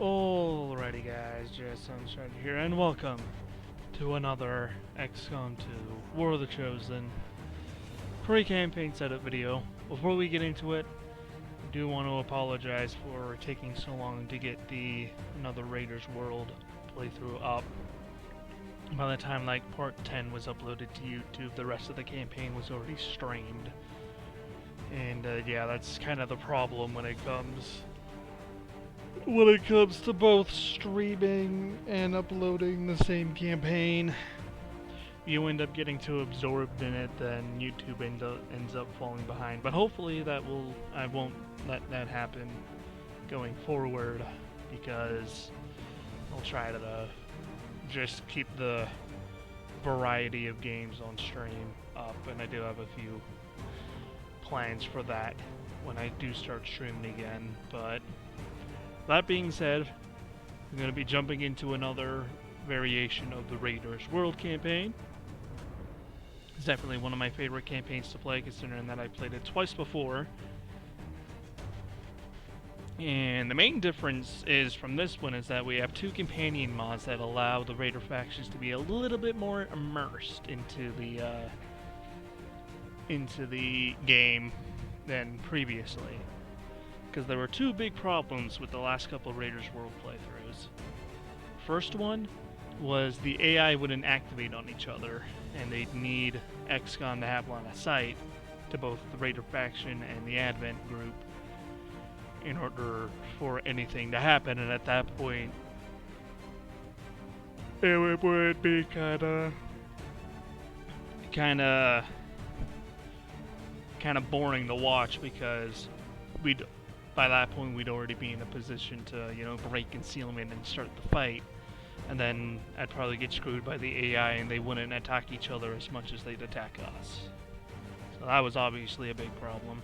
Alrighty guys, just Sunshine here, and welcome to another Xcom 2 War of the Chosen pre-campaign setup video. Before we get into it, I do want to apologize for taking so long to get another Raiders World playthrough up. By the time part 10 was uploaded to YouTube, the rest of the campaign was already streamed. And yeah, that's kind of the problem when it comes to both streaming and uploading the same campaign. You end up getting too absorbed in it, then YouTube ends up falling behind. But hopefully I won't let that happen going forward, because I'll try to just keep the variety of games on stream up, and I do have a few plans for that when I do start streaming again. But that being said, I'm going to be jumping into another variation of the Raiders World campaign. It's definitely one of my favorite campaigns to play, considering that I played it twice before. And the main difference is from this one is that we have two companion mods that allow the Raider factions to be a little bit more immersed into the game than previously. Because there were two big problems with the last couple of Raiders World playthroughs. First one was the AI wouldn't activate on each other, and they'd need Xcom to have line of sight to both the Raider faction and the Advent group in order for anything to happen, and at that point it would be kind of boring to watch, because by that point we'd already be in a position to, break concealment and start the fight, and then I'd probably get screwed by the AI and they wouldn't attack each other as much as they'd attack us. So that was obviously a big problem.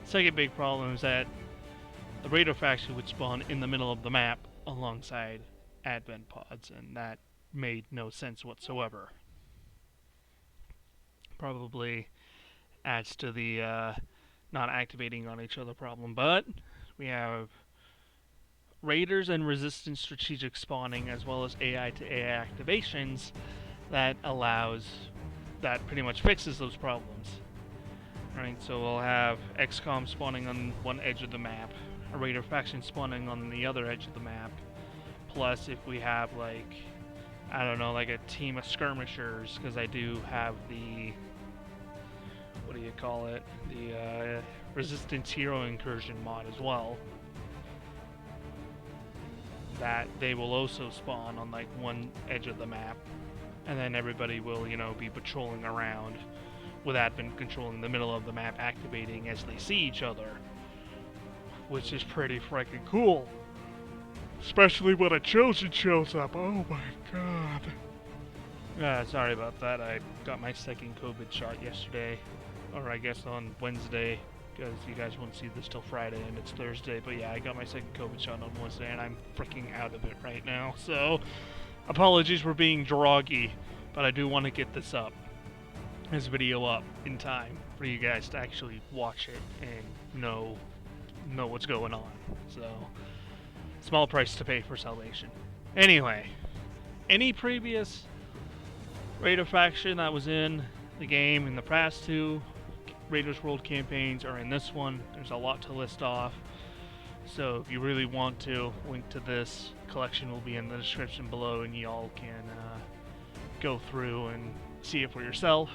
Second big problem is that the Raider faction would spawn in the middle of the map alongside Advent pods, and that made no sense whatsoever. Probably adds to the not activating on each other problem. But we have Raiders and Resistance strategic spawning, as well as AI to AI activations that pretty much fixes those problems. Right, so we'll have Xcom spawning on one edge of the map, a Raider faction spawning on the other edge of the map, plus if we have a team of skirmishers, because I do have the the Resistance Hero Incursion mod as well, that they will also spawn on one edge of the map, and then everybody will, be patrolling around with Advent controlling the middle of the map, activating as they see each other, which is pretty freaking cool. Especially when a Chosen shows up. Oh my god. Sorry about that. I got my second COVID shot yesterday, or I guess on Wednesday, because you guys won't see this till Friday and it's Thursday. But yeah, I got my second COVID shot on Wednesday, and I'm freaking out of it right now. So apologies for being droggy, but I do want to get this video up in time for you guys to actually watch it and know what's going on. So, small price to pay for salvation. Anyway, any previous Raider faction that was in the game in the past two Raiders World campaigns are in this one. There's a lot to list off, so if you really want to, link to this collection will be in the description below, and y'all can go through and see it for yourself.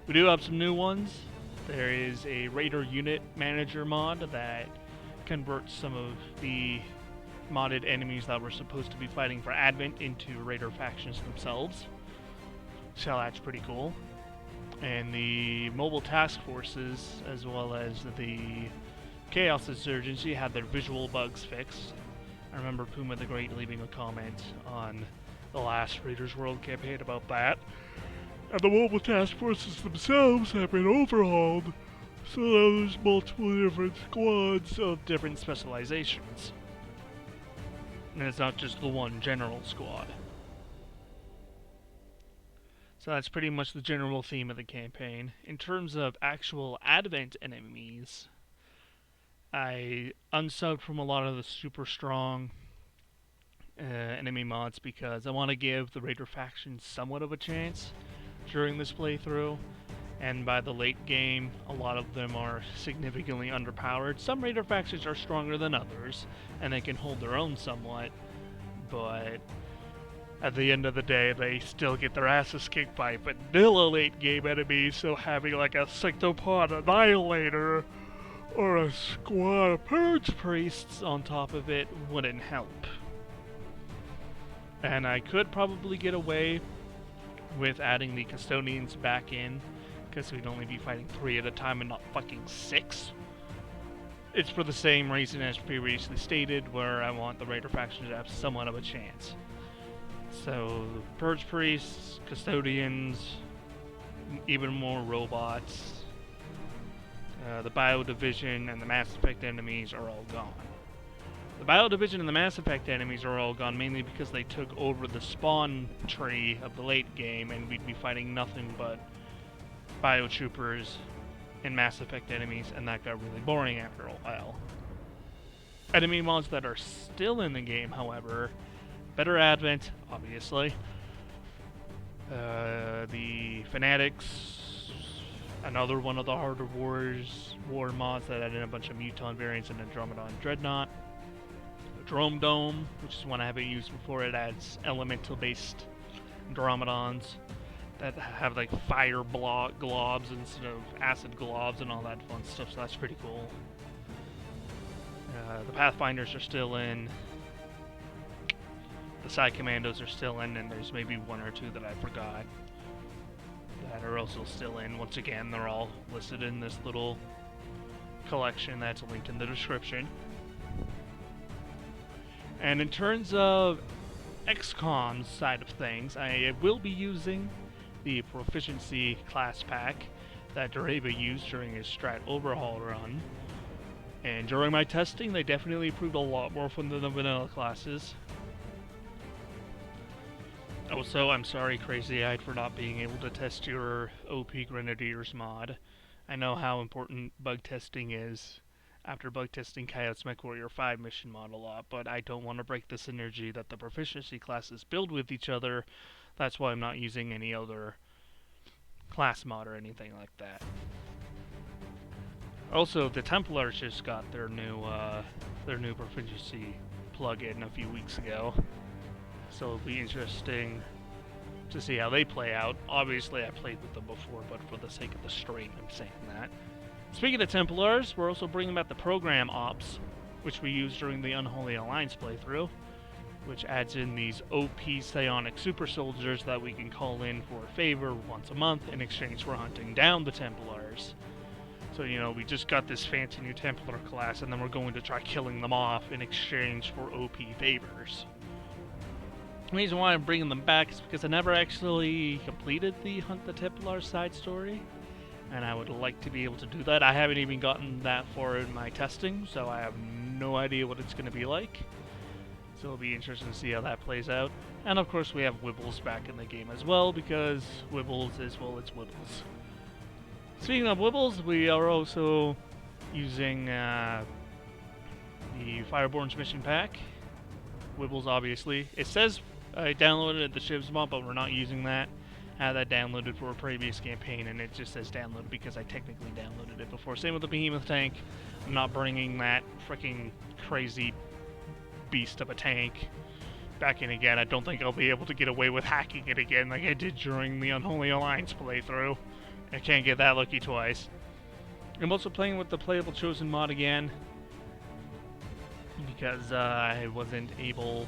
We do have some new ones. There is a Raider Unit Manager mod that converts some of the modded enemies that were supposed to be fighting for Advent into Raider factions themselves. So that's pretty cool. And the mobile task forces, as well as the Chaos Insurgency, had their visual bugs fixed. I remember Puma the Great leaving a comment on the last Raiders World campaign about that. And the mobile task forces themselves have been overhauled, so there's multiple different squads of different specializations. And it's not just the one general squad. So that's pretty much the general theme of the campaign. In terms of actual Advent enemies, I unsubbed from a lot of the super strong enemy mods because I want to give the Raider faction somewhat of a chance during this playthrough. And by the late game, a lot of them are significantly underpowered. Some Raider factions are stronger than others, and they can hold their own somewhat, but at the end of the day, they still get their asses kicked by vanilla late game enemies, so having like a Sectopod Annihilator or a squad of Purge Priests on top of it wouldn't help. And I could probably get away with adding the Custodians back in, because we'd only be fighting 3 at a time and not fucking 6. It's for the same reason as previously stated, where I want the Raider faction to have somewhat of a chance. So, Purge Priests, Custodians, even more robots, the Bio Division and the Mass Effect enemies are all gone. The Bio Division and the Mass Effect enemies are all gone mainly because they took over the spawn tree of the late game, and we'd be fighting nothing but Biotroopers and Mass Effect enemies, and that got really boring after a while. Enemy mods that are still in the game, however, Better Advent, obviously, the Fanatics, another one of the Harder War mods that added a bunch of Muton variants and Andromedon Dreadnought, Drome Dome, which is one I haven't used before. It adds elemental-based Andromedons that have like fire globs instead of acid globs and all that fun stuff, so that's pretty cool. The Pathfinders are still in. The Side Commandos are still in, and there's maybe 1 or 2 that I forgot that are also still in. Once again, they're all listed in this little collection that's linked in the description. And in terms of Xcom's side of things, I will be using the Proficiency class pack that Dureva used during his Strat Overhaul run. And during my testing, they definitely improved a lot more from the vanilla classes. Also, I'm sorry, Crazy Eyed, for not being able to test your OP Grenadiers mod. I know how important bug testing is after bug testing Coyote's MechWarrior 5 mission mod a lot, but I don't want to break the synergy that the proficiency classes build with each other. That's why I'm not using any other class mod or anything like that. Also, the Templars just got their new proficiency plugin a few weeks ago, so it'll be interesting to see how they play out. Obviously, I played with them before, but for the sake of the stream, I'm saying that. Speaking of Templars, we're also bringing back the program ops, which we used during the Unholy Alliance playthrough, which adds in these OP psionic super soldiers that we can call in for a favor once a month in exchange for hunting down the Templars. So, you know, we just got this fancy new Templar class, and then we're going to try killing them off in exchange for OP favors. The reason why I'm bringing them back is because I never actually completed the Hunt the Templar side story, and I would like to be able to do that. I haven't even gotten that far in my testing, so I have no idea what it's going to be like. So it'll be interesting to see how that plays out. And of course we have Wibbles back in the game as well, because Wibbles is, well, it's Wibbles. Speaking of Wibbles, we are also using the Fireborn's mission pack. Wibbles, obviously. It says I downloaded the Shivs mod, but we're not using that. I had that downloaded for a previous campaign, and it just says downloaded because I technically downloaded it before. Same with the Behemoth tank. I'm not bringing that freaking crazy beast of a tank back in again. I don't think I'll be able to get away with hacking it again like I did during the Unholy Alliance playthrough. I can't get that lucky twice. I'm also playing with the Playable Chosen mod again, because I wasn't able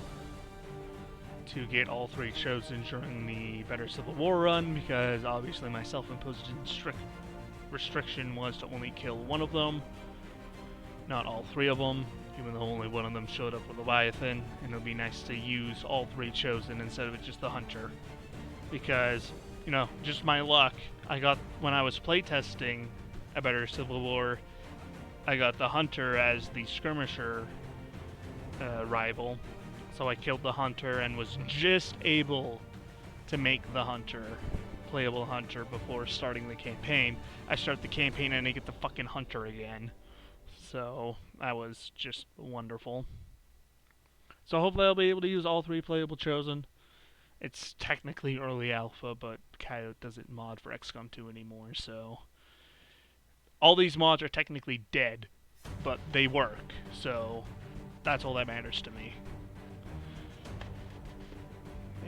to get all 3 chosen during the Better Civil War run, because obviously my self-imposed restriction was to only kill one of them, not all 3 of them, even though only one of them showed up with Leviathan, and it would be nice to use all 3 chosen instead of just the Hunter, because, you know, just my luck, when I was playtesting a Better Civil War, I got the Hunter as the skirmisher rival, so I killed the Hunter and was just able to make the Hunter playable Hunter before starting the campaign. I start the campaign and I get the fucking Hunter again, so that was just wonderful. So hopefully I'll be able to use all 3 playable chosen. It's technically early alpha, but Coyote doesn't mod for XCOM 2 anymore, so all these mods are technically dead, but they work, so that's all that matters to me.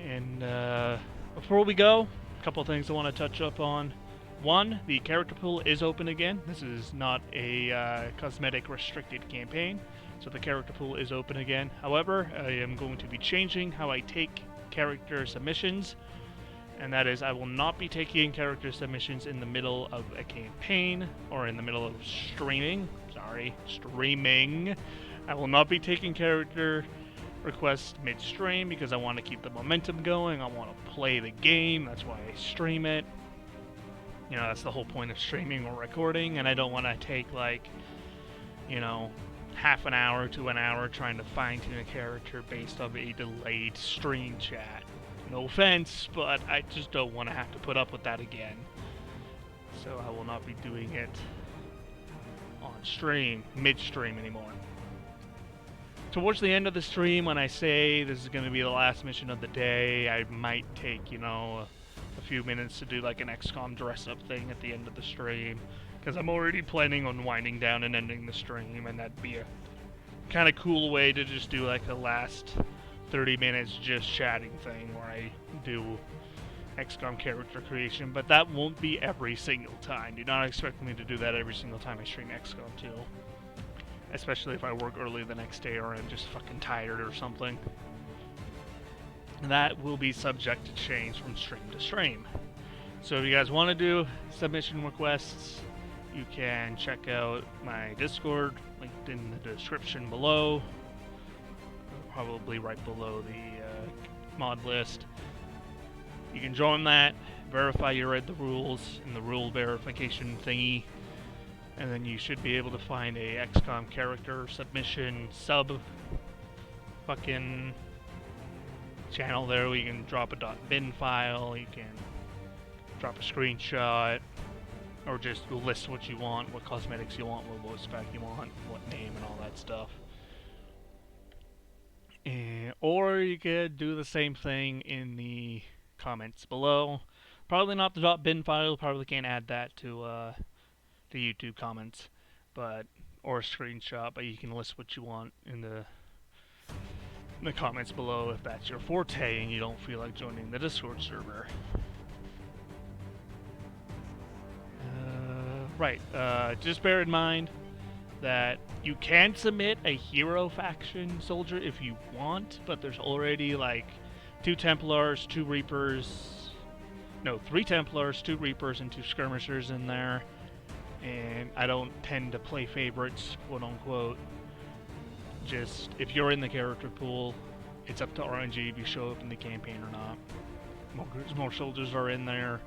And before we go, a couple of things I want to touch up on. One, the character pool is open again. This is not a cosmetic restricted campaign, so the character pool is open again. However, I am going to be changing how I take character submissions, and that is I will not be taking character submissions in the middle of a campaign or in the middle of streaming. I will not be taking character requests midstream because I want to keep the momentum going. I want to play the game. That's why I stream it. You know, that's the whole point of streaming or recording, and I don't want to take, like, you know, half an hour to an hour trying to fine-tune a character based on a delayed stream chat. No offense, but I just don't want to have to put up with that again. So I will not be doing it on stream, mid-stream anymore. Towards the end of the stream, when I say this is going to be the last mission of the day, I might take, you know, a few minutes to do like an XCOM dress-up thing at the end of the stream, because I'm already planning on winding down and ending the stream, and that'd be a kind of cool way to just do like a last 30 minutes just chatting thing where I do XCOM character creation, but that won't be every single time. Do not expect me to do that every single time I stream XCOM 2. Especially if I work early the next day or I'm just fucking tired or something. That will be subject to change from stream to stream. So if you guys want to do submission requests, you can check out my Discord, linked in the description below. Probably right below the mod list. You can join that, verify you read the rules in the rule verification thingy, and then you should be able to find a XCOM character submission sub fucking channel there where you can drop a .bin file, you can drop a screenshot, or just list what you want, what cosmetics you want, what spec you want, what name and all that stuff. Or you could do the same thing in the comments below. Probably not the .bin file, probably can't add that to the YouTube comments, but or a screenshot, but you can list what you want in the comments below if that's your forte and you don't feel like joining the Discord server. Just bear in mind that you can submit a hero faction soldier if you want, but there's already like 3 Templars, 2 Reapers, and 2 Skirmishers in there. And I don't tend to play favorites, quote unquote. Just, if you're in the character pool, it's up to RNG if you show up in the campaign or not. More soldiers are in there,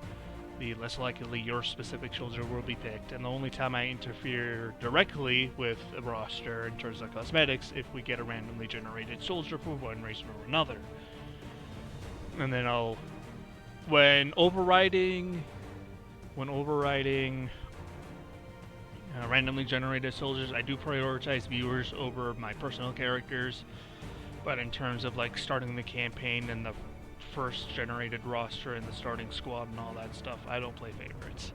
the less likely your specific soldier will be picked. And the only time I interfere directly with a roster in terms of cosmetics, if we get a randomly generated soldier for one reason or another. And then when overriding randomly generated soldiers, I do prioritize viewers over my personal characters, but in terms of like starting the campaign and the first generated roster and the starting squad and all that stuff, I don't play favorites.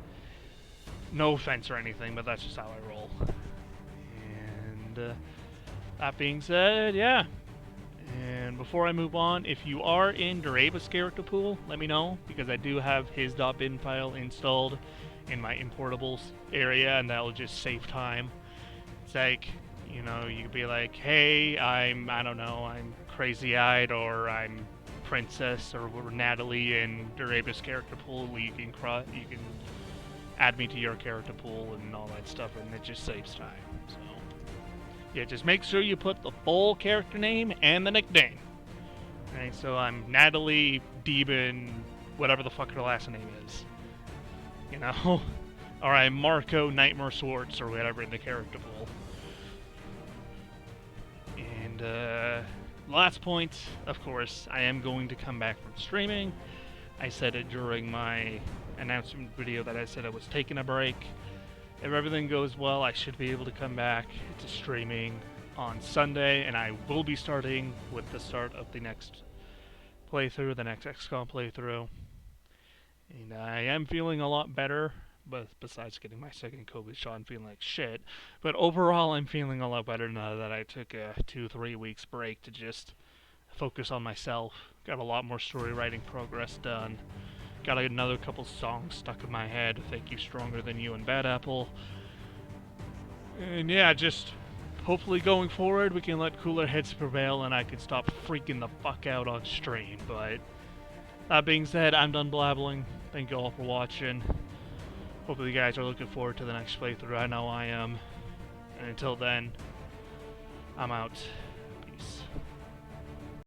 No offense or anything, but that's just how I roll. And that being said, yeah. And before I move on, if you are in Duraba's character pool, let me know, because I do have his .bin file installed in my importables area, and that'll just save time. It's like, you know, you could be like, hey, I'm Crazy-Eyed, or I'm Princess, or Natalie in Duraba's character pool. You can add me to your character pool and all that stuff, and it just saves time. So yeah, just make sure you put the full character name and the nickname. Okay, so I'm Natalie Demon, whatever the fuck her last name is. You know? Or I'm Marco Nightmare Swartz, or whatever in the character pool. And, last point, of course, I am going to come back from streaming. I said it during my announcement video that I said I was taking a break. If everything goes well, I should be able to come back to streaming on Sunday, and I will be starting with the start of the next playthrough, the next Xcom playthrough. And I am feeling a lot better, but besides getting my second COVID shot and feeling like shit. But overall, I'm feeling a lot better now that I took a 2-3 weeks break to just focus on myself. Got a lot more story writing progress done. Got another couple songs stuck in my head. Thank You, Stronger Than You, and Bad Apple. And yeah, just hopefully going forward we can let cooler heads prevail and I can stop freaking the fuck out on stream. But that being said, I'm done blabbling. Thank you all for watching. Hopefully you guys are looking forward to the next playthrough. I know I am. And until then, I'm out.